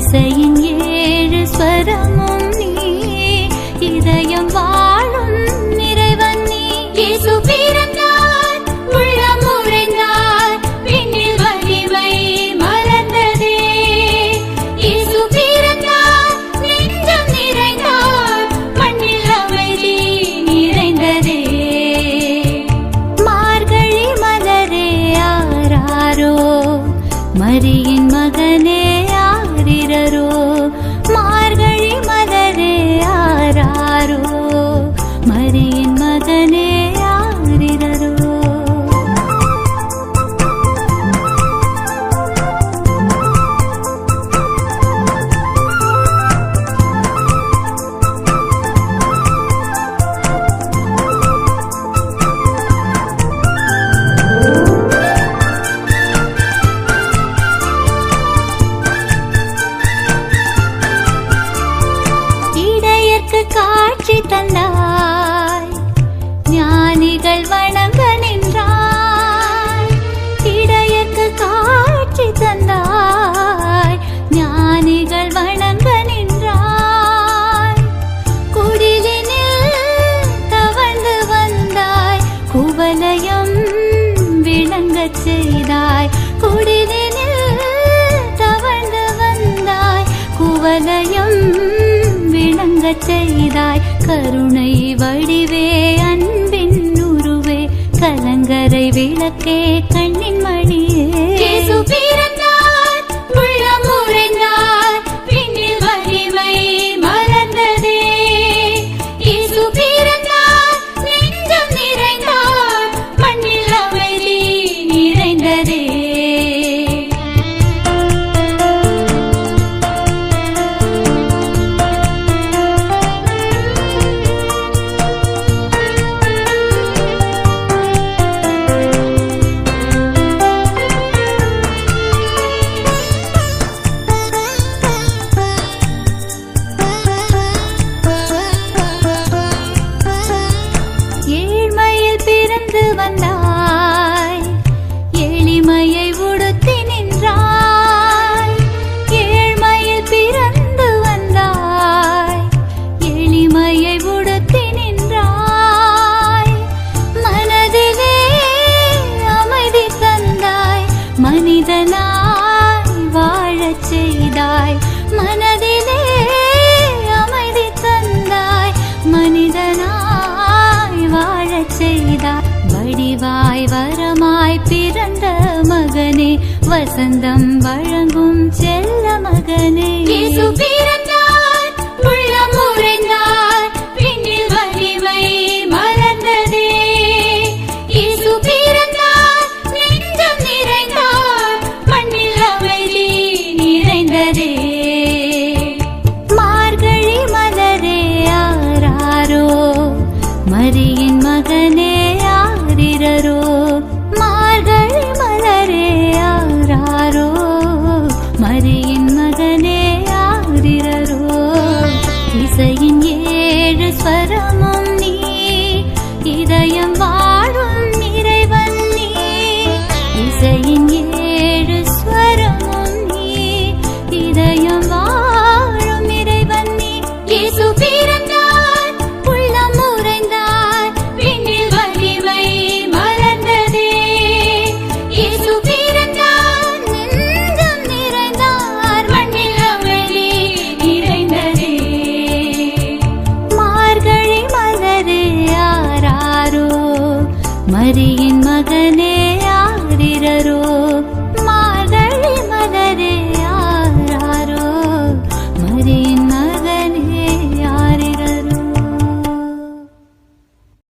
இசையின் ஏழு ஸ்வரமும் நீ, இதயம் வாழும் இறைவன் நீ. இயேசு பிறந்தார், உள்ளம் உறைந்தார், விண்ணில் மகிமை மலர்ந்ததே. இயேசு பிறந்தார், நெஞ்சம் நிறைந்தார், மண்ணில் அமைதி நிறைந்ததே. மார்கழி மலரே ஆராரோ, மரியின் மகனே ஆரிரரோ. மார்கழி மலரே ஆராரோ, மரியின் மகனே ஆரிரரோ. காட்சி தந்தாய், ஞானிகள் வணங்க நின்றாய். இடையற்கு காட்சி தந்தாய், ஞானிகள் வணங்க நின்றாய். குடிலினில் தவழ்ந்து வந்தாய், குவலயம் விளங்கச் செய்தாய். குடிலினில் தவழ்ந்து வந்தாய், குவலயம் விளங்கச் செய்தாய். கருணை வடிவே, அன்பின் உருவே, கலங்கரை விளக்கே, கண்ணின் மணியே. இயேசு பிறந்தார், உள்ளம் உறைந்தார், விண்ணில் மகிமை மலர்ந்ததே. இயேசு பிறந்தார், நெஞ்சம் நிறைந்தார், மண்ணில் அமைதி நிறைந்ததே. ஏழ்மையில் பிறந்து வந்தாய், எளிமையை உடுத்தி நின்றாய். ஏழ்மையில் பிறந்து வந்தாய், எளிமையை உடுத்தி நின்றாய். மனதிலே அமைதி தந்தாய், மனிதனாய் வாழச் செய்தாய். மனதிலே அமைதி தந்தாய், மனிதனாய் வாழச் செய்தாய். வடிவாய் வரமாய் பிறந்த மகனே, வசந்தம் வழங்கும் செல்ல மகனே. இயேசு பிறந்தார்.